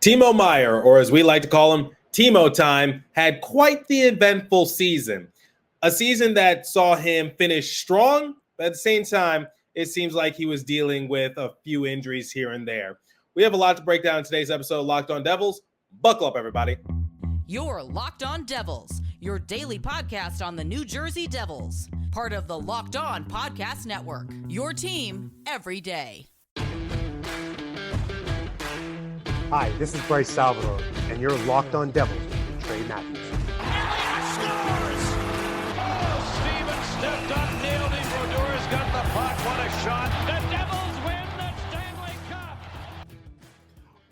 Timo Meier, or as we like to call him, Timo Time, had quite the eventful season. A season that saw him finish strong, but at the same time, it seems like he was dealing with a few injuries here and there. We have a lot to break down in today's episode of Locked On Devils. Buckle up, everybody. You're Locked On Devils, your daily podcast on the New Jersey Devils. Part of the Locked On Podcast Network, your team every day. Hi, this is Bryce Salvador, and you're Locked On Devils with Trey Matthews. Elliott scores! Oh, Stevens stepped up, nailed him. Brodor's got the puck. What a shot. The Devils win the Stanley Cup.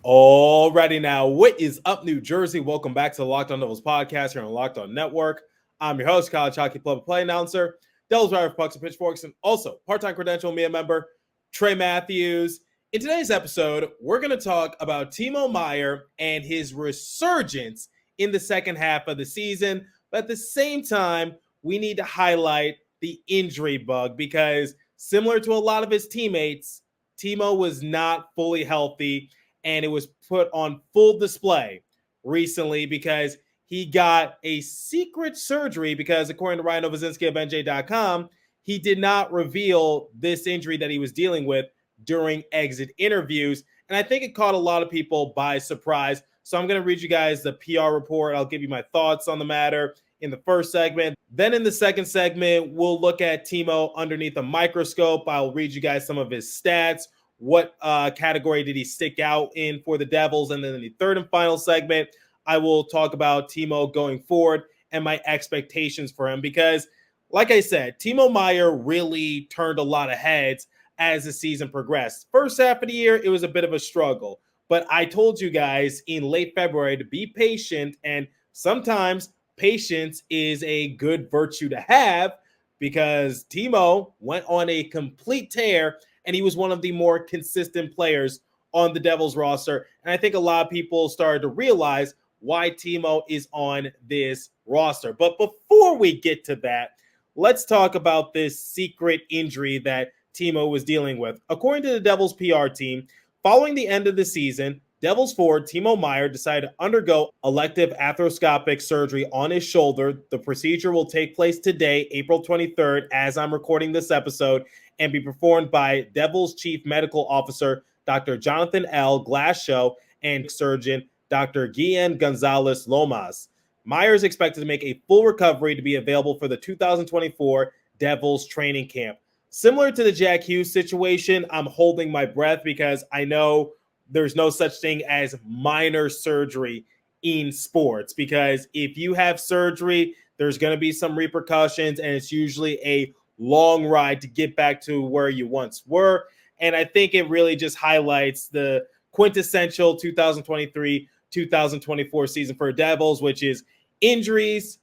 Alrighty now, what is up, New Jersey? Welcome back to the Locked On Devils podcast here on Locked On Network. I'm your host, college hockey play-by-play announcer, Devils writer for Pucks and Pitchforks, and also part-time credential media member, Trey Matthews. In today's episode, we're going to talk about Timo Meier and his resurgence in the second half of the season. But at the same time, we need to highlight the injury bug because similar to a lot of his teammates, Timo was not fully healthy, and it was put on full display recently because he got a secret surgery because according to Ryan Novozinski of NJ.com, he did not reveal this injury that he was dealing with during exit interviews. And I think it caught a lot of people by surprise. So I'm going to read you guys the PR report. I'll give you my thoughts on the matter in the first segment. Then in the second segment, we'll look at Timo underneath a microscope. I'll read you guys some of his stats. What category did he stick out in for the Devils? And then in the third and final segment, I will talk about Timo going forward and my expectations for him. Because like I said, Timo Meier really turned a lot of heads as the season progressed. First half of the year, it was a bit of a struggle. But I told you guys in late February to be patient, and sometimes patience is a good virtue to have because Timo went on a complete tear, and he was one of the more consistent players on the Devils roster. And I think a lot of people started to realize why Timo is on this roster. But before we get to that, let's talk about this secret injury that Timo was dealing with. According to the Devils PR team, following the end of the season, Devils forward Timo Meier decided to undergo elective arthroscopic surgery on his shoulder. The procedure will take place today, April 23rd, as I'm recording this episode, and be performed by Devils Chief Medical Officer Dr. Jonathan L. Glashow and surgeon Dr. Guillen Gonzalez Lomas. Meier is expected to make a full recovery to be available for the 2024 Devils training camp. Similar to the Jack Hughes situation, I'm holding my breath because I know there's no such thing as minor surgery in sports because if you have surgery, there's going to be some repercussions and it's usually a long ride to get back to where you once were. And I think it really just highlights the quintessential 2023-2024 season for Devils, which is injuries,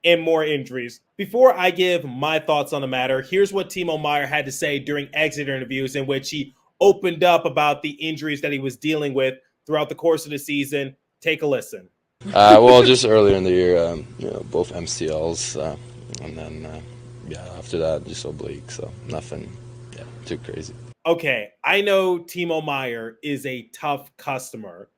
and more injuries. Before I give my thoughts on the matter, here's what Timo Meier had to say during exit interviews in which he opened up about the injuries that he was dealing with throughout the course of the season. Take a listen. Well, just earlier in the year, both MCLs, and then, after that, just oblique, so nothing too crazy. Okay, I know Timo Meier is a tough customer,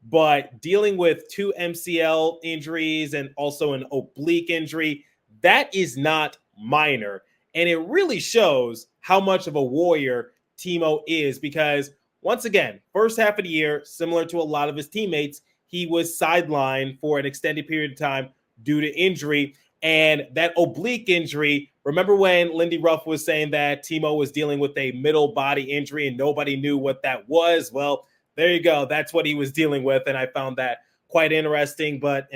but dealing with two MCL injuries and also an oblique injury, that is not minor. And it really shows how much of a warrior Timo is because, once again, first half of the year, similar to a lot of his teammates, he was sidelined for an extended period of time due to injury. And that oblique injury, remember when Lindy Ruff was saying that Timo was dealing with a middle body injury and nobody knew what that was? Well, there you go. That's what he was dealing with, and I found that quite interesting. But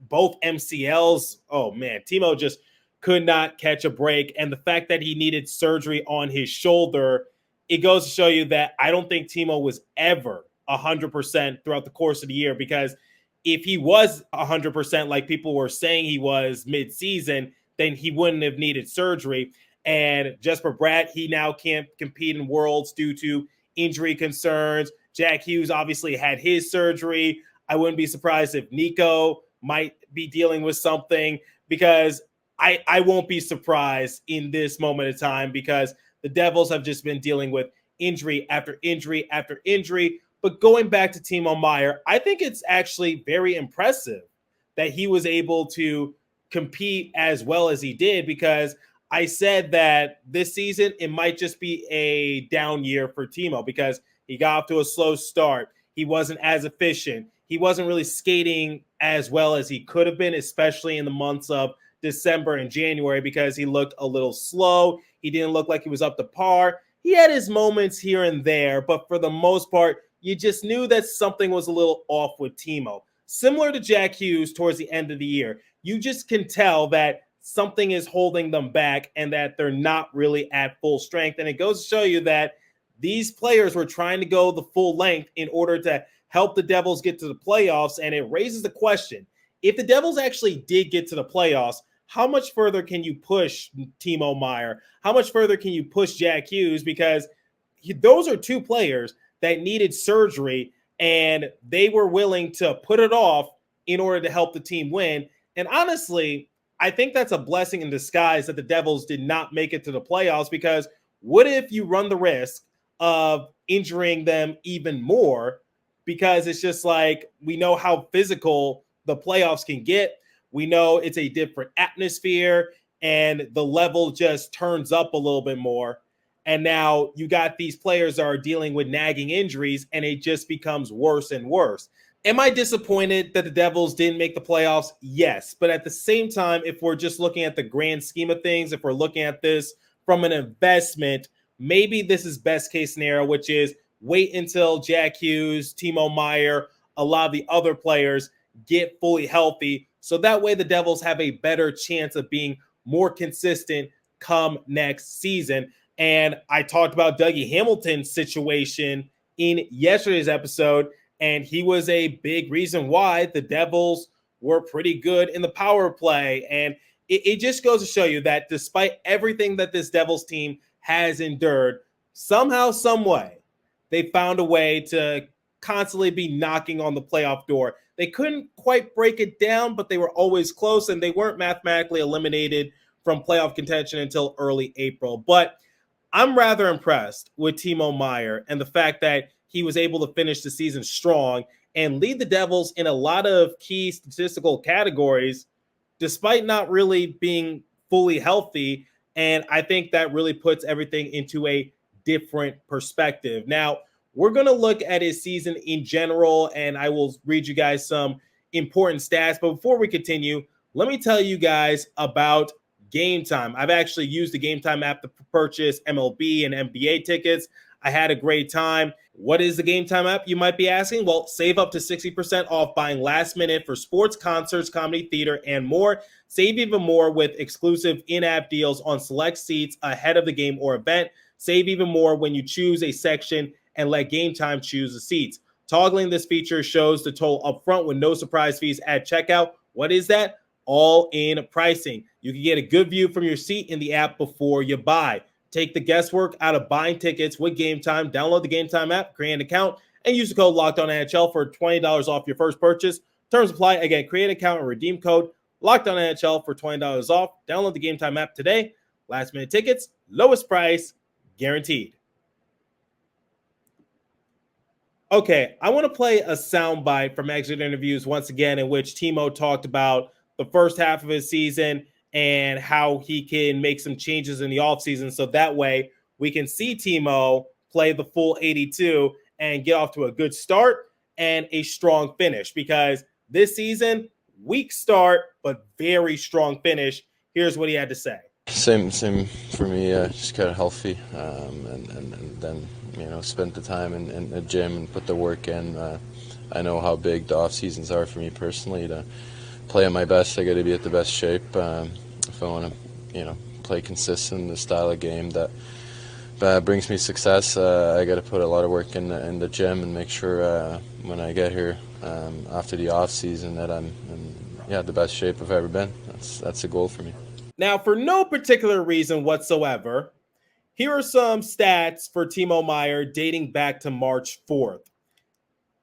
both MCLs, oh, man, Timo just could not catch a break. And the fact that he needed surgery on his shoulder, it goes to show you that I don't think Timo was ever 100% throughout the course of the year because if he was 100% like people were saying he was mid-season, then he wouldn't have needed surgery. And Jesper Bratt, he now can't compete in Worlds due to injury concerns. Jack Hughes obviously had his surgery. I wouldn't be surprised if Nico might be dealing with something because I won't be surprised in this moment of time because the Devils have just been dealing with injury after injury after injury. But going back to Timo Meier, I think it's actually very impressive that he was able to compete as well as he did, because I said that this season it might just be a down year for Timo because he got off to a slow start. He wasn't as efficient. He wasn't really skating as well as he could have been, especially in the months of December and January, because he looked a little slow. He didn't look like he was up to par. He had his moments here and there, but for the most part, you just knew that something was a little off with Timo. Similar to Jack Hughes towards the end of the year, you just can tell that something is holding them back and that they're not really at full strength. And it goes to show you that these players were trying to go the full length in order to help the Devils get to the playoffs. And it raises the question, if the Devils actually did get to the playoffs, how much further can you push Timo Meier? How much further can you push Jack Hughes? Because those are two players that needed surgery, and they were willing to put it off in order to help the team win. And honestly, I think that's a blessing in disguise that the Devils did not make it to the playoffs, because what if you run the risk of injuring them even more? Because it's just like, we know how physical the playoffs can get. We know it's a different atmosphere and the level just turns up a little bit more. And now you got these players that are dealing with nagging injuries, and it just becomes worse and worse. Am I disappointed that the Devils didn't make the playoffs? Yes. But at the same time, if we're just looking at the grand scheme of things, if we're looking at this from an investment, maybe this is best case scenario, which is wait until Jack Hughes, Timo Meier, a lot of the other players get fully healthy. So that way the Devils have a better chance of being more consistent come next season. And I talked about Dougie Hamilton's situation in yesterday's episode, and he was a big reason why the Devils were pretty good in the power play. And it just goes to show you that despite everything that this Devils team has endured, somehow, some way, they found a way to constantly be knocking on the playoff door. They couldn't quite break it down, but they were always close, and they weren't mathematically eliminated from playoff contention until early April. But I'm rather impressed with Timo Meier and the fact that he was able to finish the season strong and lead the Devils in a lot of key statistical categories, despite not really being fully healthy. And I think that really puts everything into a different perspective. Now, we're going to look at his season in general, and I will read you guys some important stats. But before we continue, let me tell you guys about Game Time. I've actually used the Game Time app to purchase MLB and NBA tickets. I had a great time. What is the Game Time app, you might be asking? Well, save up to 60% off buying last minute for sports, concerts, comedy, theater, and more. Save even more with exclusive in-app deals on select seats ahead of the game or event. Save even more when you choose a section and let Game Time choose the seats. Toggling this feature shows the total upfront with no surprise fees at checkout. What is that? All-in pricing. You can get a good view from your seat in the app before you buy. Take the guesswork out of buying tickets with Game Time. Download the Game Time app, create an account, and use the code LOCKEDONNHL for $20 off your first purchase. Terms apply. Again, create an account and redeem code LOCKEDONNHL for $20 off. Download the Game Time app today. Last minute tickets, lowest price, guaranteed. Okay, I want to play a soundbite from exit interviews once again, in which Timo talked about the first half of his season and how he can make some changes in the offseason, so that way we can see Timo play the full 82 and get off to a good start and a strong finish, because this season, weak start, but very strong finish. Here's what he had to say. Same for me. Just got healthy, and then spent the time in the gym and put the work in. I know how big the off seasons are for me personally. To play at my best, I got to be at the best shape. If I want to, play consistent, the style of game that brings me success, I got to put a lot of work in the gym and make sure when I get here after the off season that I'm in the best shape I've ever been. That's a goal for me. Now, for no particular reason whatsoever, here are some stats for Timo Meier dating back to March 4th.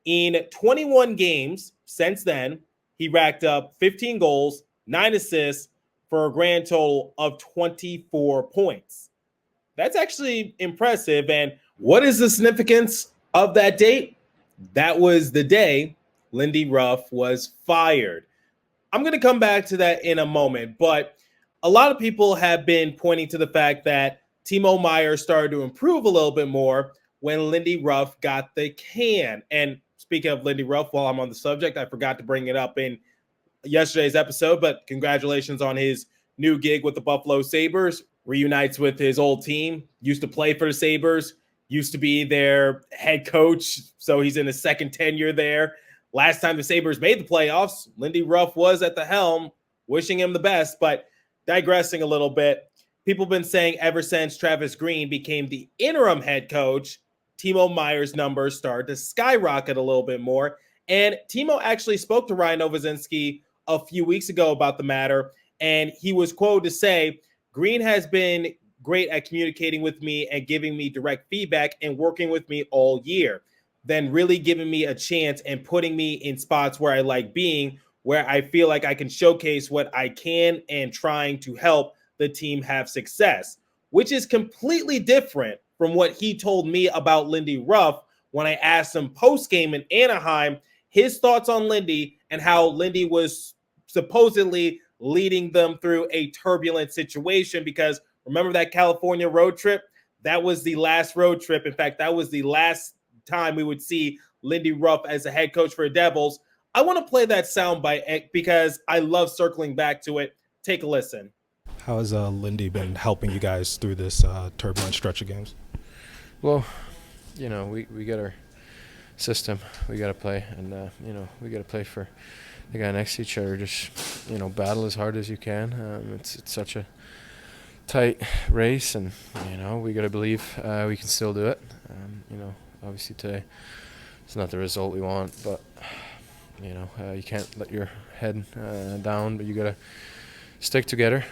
In 21 games since then, he racked up 15 goals, 9 assists for a grand total of 24 points. That's actually impressive. And what is the significance of that date? that was the day Lindy Ruff was fired. I'm going to come back to that in a moment, but a lot of people have been pointing to the fact that Timo Meier started to improve a little bit more when Lindy Ruff got the can. And speaking of Lindy Ruff, while I'm on the subject, I forgot to bring it up in yesterday's episode, but congratulations on his new gig with the Buffalo Sabres. Reunites with his old team, used to play for the Sabres, used to be their head coach, so he's in his second tenure there. Last time the Sabres made the playoffs, Lindy Ruff was at the helm, wishing him the best. But digressing a little bit, people have been saying ever since Travis Green became the interim head coach, Timo Meier's numbers started to skyrocket a little bit more. And Timo actually spoke to Ryan Novozinski a few weeks ago about the matter, and he was quoted to say, Green has been great at communicating with me and giving me direct feedback and working with me all year, then really giving me a chance and putting me in spots where I like being, where I feel like I can showcase what I can and trying to help the team have success, which is completely different from what he told me about Lindy Ruff when I asked him post-game in Anaheim his thoughts on Lindy and how Lindy was supposedly leading them through a turbulent situation. Because remember that California road trip? That was the last road trip. In fact, that was the last time we would see Lindy Ruff as a head coach for the Devils. I want to play that soundbite because I love circling back to it. Take a listen. How has Lindy been helping you guys through this turbulent stretch of games? Well, we got our system. We got to play, and we got to play for the guy next to each other. Just battle as hard as you can. It's such a tight race, and we got to believe we can still do it. Obviously today it's not the result we want, but you can't let your head down. But you got to stick together.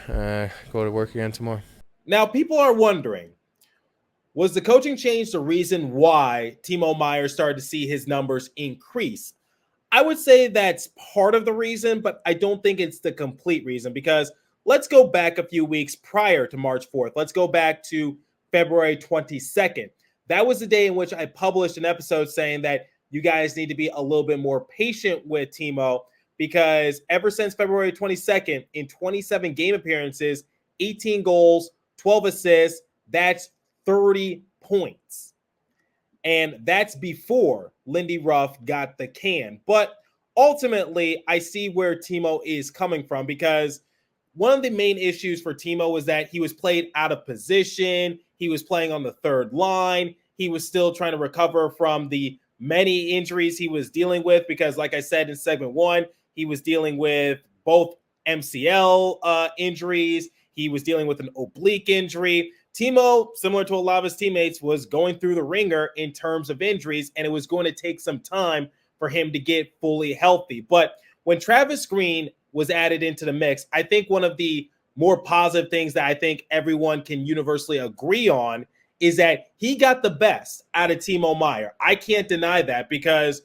Go to work again tomorrow. Now, people are wondering, was the coaching change the reason why Timo Meier started to see his numbers increase? I would say that's part of the reason, but I don't think it's the complete reason, because let's go back a few weeks prior to March 4th. Let's go back to February 22nd. That was the day in which I published an episode saying that you guys need to be a little bit more patient with Timo, because ever since February 22nd, in 27 game appearances, 18 goals, 12 assists, that's 30 points. And that's before Lindy Ruff got the can. But ultimately, I see where Timo is coming from, because one of the main issues for Timo was that he was played out of position. He was playing on the third line. He was still trying to recover from the many injuries he was dealing with, because like I said in segment 1, he was dealing with both MCL injuries. He was dealing with an oblique injury. Timo, similar to a lot of his teammates, was going through the ringer in terms of injuries, and it was going to take some time for him to get fully healthy. But when Travis Green was added into the mix, I think one of the more positive things that I think everyone can universally agree on is that he got the best out of Timo Meier. I can't deny that, because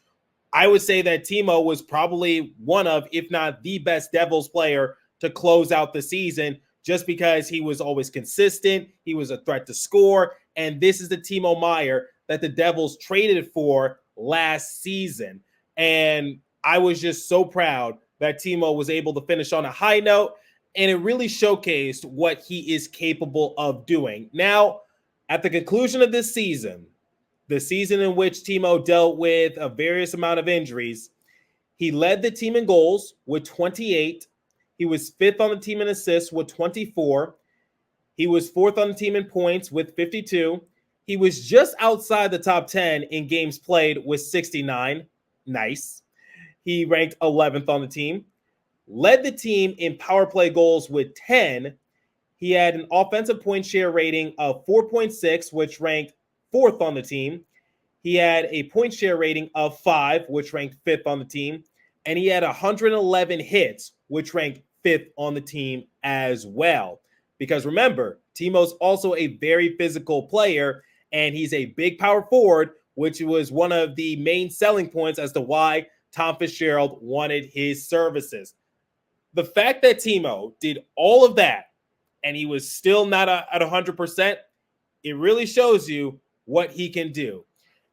I would say that Timo was probably one of, if not the best Devils player to close out the season, just because he was always consistent. He was a threat to score. And this is the Timo Meier that the Devils traded for last season. And I was just so proud that Timo was able to finish on a high note. And it really showcased what he is capable of doing. Now, at the conclusion of this season, the season in which Timo dealt with a various amount of injuries, he led the team in goals with 28. He was 5th on the team in assists with 24. He was 4th on the team in points with 52. He was just outside the top 10 in games played with 69. Nice. He ranked 11th on the team. Led the team in power play goals with 10. He had an offensive point share rating of 4.6, which ranked 4th on the team. He had a point share rating of 5, which ranked 5th on the team. And he had 111 hits, which ranked 5th on the team as well. Because remember, Timo's also a very physical player, and he's a big power forward, which was one of the main selling points as to why Tom Fitzgerald wanted his services. The fact that Timo did all of that and he was still not at 100%, it really shows you what he can do.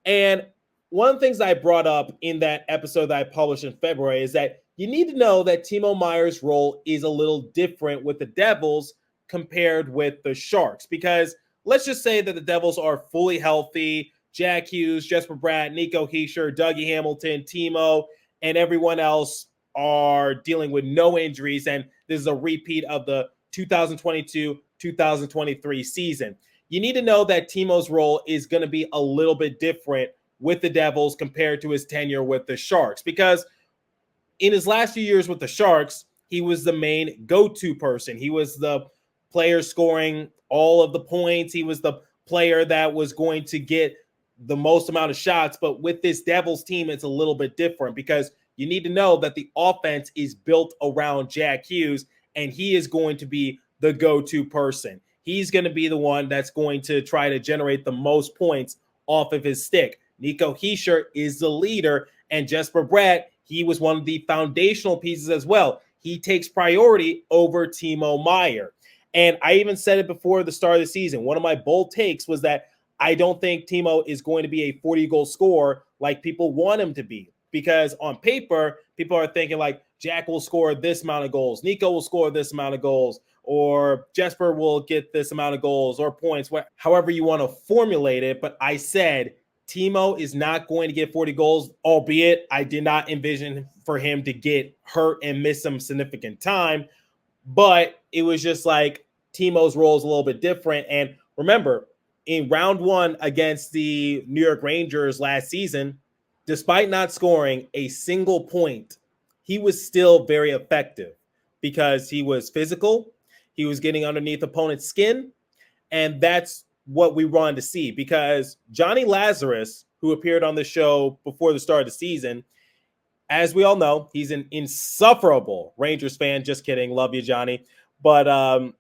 And one of the things I brought up in that episode that I published in February is that you need to know that Timo Meier's role is a little different with the Devils compared with the Sharks, because let's just say that the Devils are fully healthy. Jack Hughes, Jesper Bratt, Nico Hischier, Dougie Hamilton, Timo, and everyone else are dealing with no injuries, and this is a repeat of the 2022-2023 season. You need to know that Timo's role is going to be a little bit different with the Devils compared to his tenure with the Sharks, because in his last few years with the Sharks, he was the main go-to person. He was the player scoring all of the points. He was the player that was going to get the most amount of shots. But with this Devils team, it's a little bit different, because you need to know that the offense is built around Jack Hughes, and he is going to be the go-to person. He's going to be the one that's going to try to generate the most points off of his stick. Nico Hischier is the leader, and Jesper Bratt, he was one of the foundational pieces as well. He takes priority over Timo Meier. And I even said it before the start of the season. One of my bold takes was that I don't think Timo is going to be a 40-goal scorer like people want him to be. Because on paper, people are thinking like Jack will score this amount of goals, Nico will score this amount of goals, or Jesper will get this amount of goals or points, however you want to formulate it. But I said Timo is not going to get 40 goals, albeit I did not envision for him to get hurt and miss some significant time. But it was just like Timo's role is a little bit different. And remember, in round one against the New York Rangers last season, despite not scoring a single point, he was still very effective because he was physical. He was getting underneath opponent's skin. And that's what we wanted to see, because Johnny Lazarus, who appeared on the show before the start of the season, as we all know, he's an insufferable Rangers fan. Just kidding. Love you, Johnny. But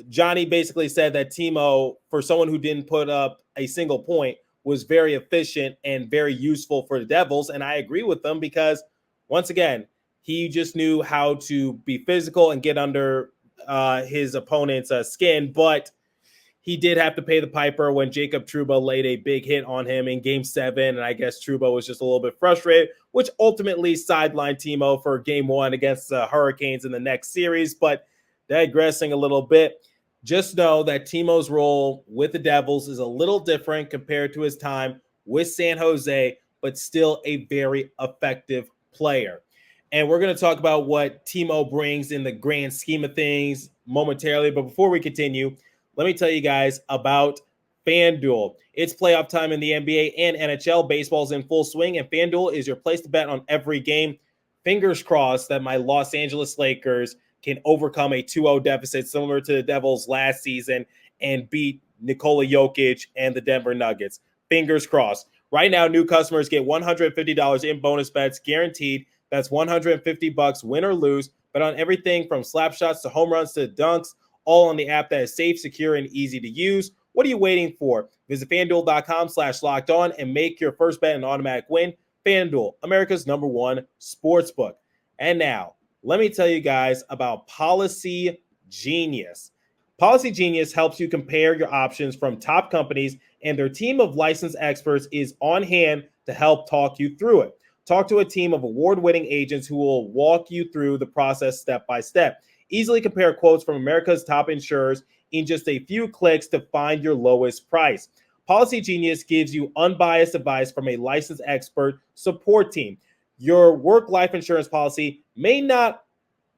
Johnny basically said that Timo, for someone who didn't put up a single point, was very efficient and very useful for the Devils. And I agree with them, because once again, he just knew how to be physical and get under his opponent's skin. But he did have to pay the piper when Jacob Trouba laid a big hit on him in Game 7. And I guess Trouba was just a little bit frustrated, which ultimately sidelined Timo for Game 1 against the Hurricanes in the next series. But digressing a little bit, just know that Timo's role with the Devils is a little different compared to his time with San Jose, but still a very effective player. And we're going to talk about what Timo brings in the grand scheme of things momentarily. But before we continue, let me tell you guys about FanDuel. It's playoff time in the NBA and NHL. Baseball's in full swing, and FanDuel is your place to bet on every game. Fingers crossed that my Los Angeles Lakers can overcome a 2-0 deficit similar to the Devils last season and beat Nikola Jokic and the Denver Nuggets. Fingers crossed. Right now, new customers get $150 in bonus bets guaranteed. That's $150 win or lose, but on everything from slap shots to home runs to dunks, all on the app that is safe, secure, and easy to use. What are you waiting for? Visit FanDuel.com/lockedon and make your first bet an automatic win. FanDuel, America's #1 sportsbook. And now, let me tell you guys about Policy Genius. Policy Genius helps you compare your options from top companies, and their team of licensed experts is on hand to help talk you through it. Talk to a team of award-winning agents who will walk you through the process step by step. Easily compare quotes from America's top insurers in just a few clicks to find your lowest price. Policy Genius gives you unbiased advice from a licensed expert support team. Your work life insurance policy may not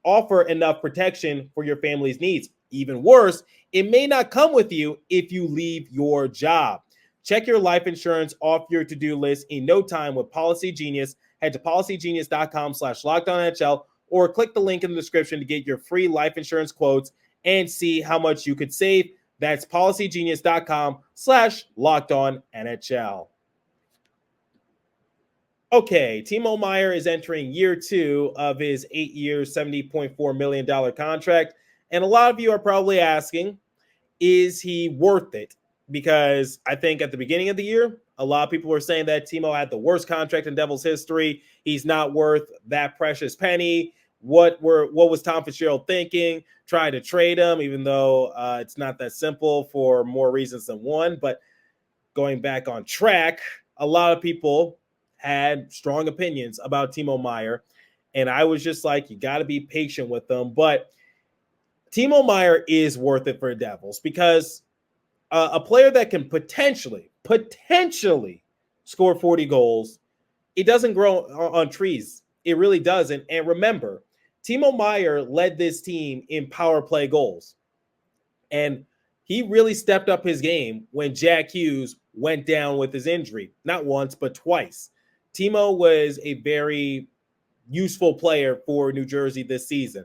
offer enough protection for your family's needs. Even worse, it may not come with you if you leave your job. Check your life insurance off your to-do list in no time with Policy Genius. Head to policygenius.com/LockedOnNHL or click the link in the description to get your free life insurance quotes and see how much you could save. That's policygenius.com/LockedOnNHL. Okay, Timo Meier is entering year 2 of his 8-year, $70.4 million contract. And a lot of you are probably asking, is he worth it? Because I think at the beginning of the year, a lot of people were saying that Timo had the worst contract in Devils history. He's not worth that precious penny. What was Tom Fitzgerald thinking? Trying to trade him, even though it's not that simple for more reasons than one. But going back on track, a lot of people had strong opinions about Timo Meier. And I was just like, you got to be patient with them. But Timo Meier is worth it for the Devils because a player that can potentially score 40 goals, it doesn't grow on trees. It really doesn't. And remember, Timo Meier led this team in power play goals. And he really stepped up his game when Jack Hughes went down with his injury. Not once, but twice. Timo was a very useful player for New Jersey this season.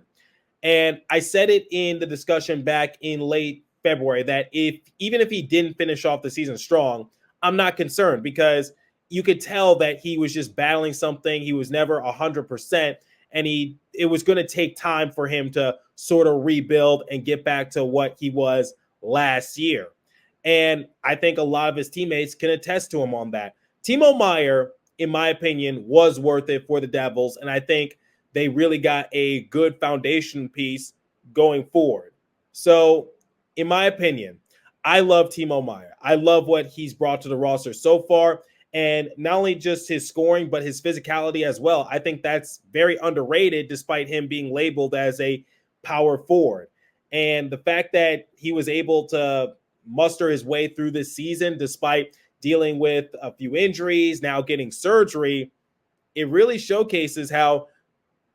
And I said it in the discussion back in late February that even if he didn't finish off the season strong, I'm not concerned because you could tell that he was just battling something. He was never 100%, and it was going to take time for him to sort of rebuild and get back to what he was last year. And I think a lot of his teammates can attest to him on that. Timo Meier, in my opinion, was worth it for the Devils, and I think they really got a good foundation piece going forward. So, in my opinion, I love Timo Meier. I love what he's brought to the roster so far, and not only just his scoring, but his physicality as well. I think that's very underrated despite him being labeled as a power forward. And the fact that he was able to muster his way through this season despite dealing with a few injuries, now getting surgery, it really showcases how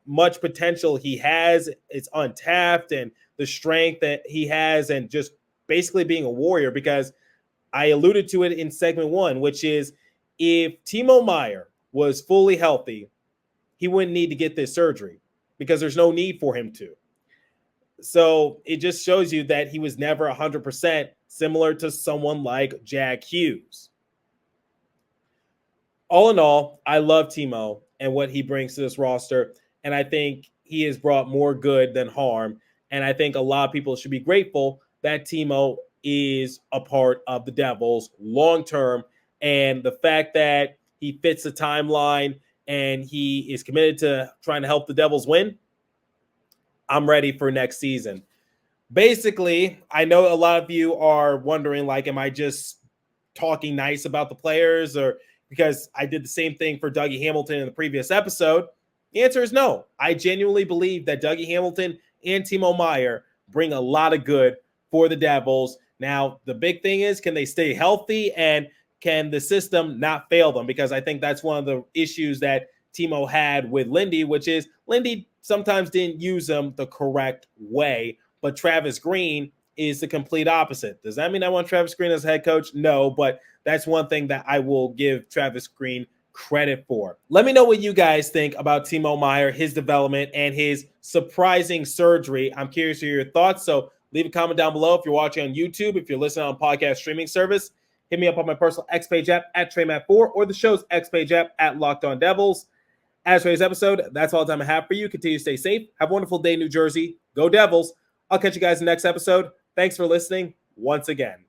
much potential he has. It's untapped, and the strength that he has, and just basically being a warrior, because I alluded to it in segment 1, which is if Timo Meier was fully healthy, he wouldn't need to get this surgery because there's no need for him to. So it just shows you that he was never 100%, similar to someone like Jack Hughes. All in all, I love Timo and what he brings to this roster, and I think he has brought more good than harm, and I think a lot of people should be grateful that Timo is a part of the Devils long-term, and the fact that he fits the timeline and he is committed to trying to help the Devils win, I'm ready for next season. Basically, I know a lot of you are wondering, like, am I just talking nice about the players, or because I did the same thing for Dougie Hamilton in the previous episode? The answer is no. I genuinely believe that Dougie Hamilton and Timo Meier bring a lot of good for the Devils. Now, the big thing is, can they stay healthy, and can the system not fail them? Because I think that's one of the issues that Timo had with Lindy, which is Lindy sometimes didn't use them the correct way, but Travis Green is the complete opposite. Does that mean I want Travis Green as head coach? No, but that's one thing that I will give Travis Green credit for. Let me know what you guys think about Timo Meier, his development, and his surprising surgery. I'm curious to hear your thoughts, so leave a comment down below if you're watching on YouTube. If you're listening on podcast streaming service, hit me up on my personal X Page app at TreyMatt4 or the show's X Page app at Locked On Devils. As for today's episode, that's all the time I have for you. Continue to stay safe. Have a wonderful day, New Jersey. Go Devils. I'll catch you guys in the next episode. Thanks for listening once again.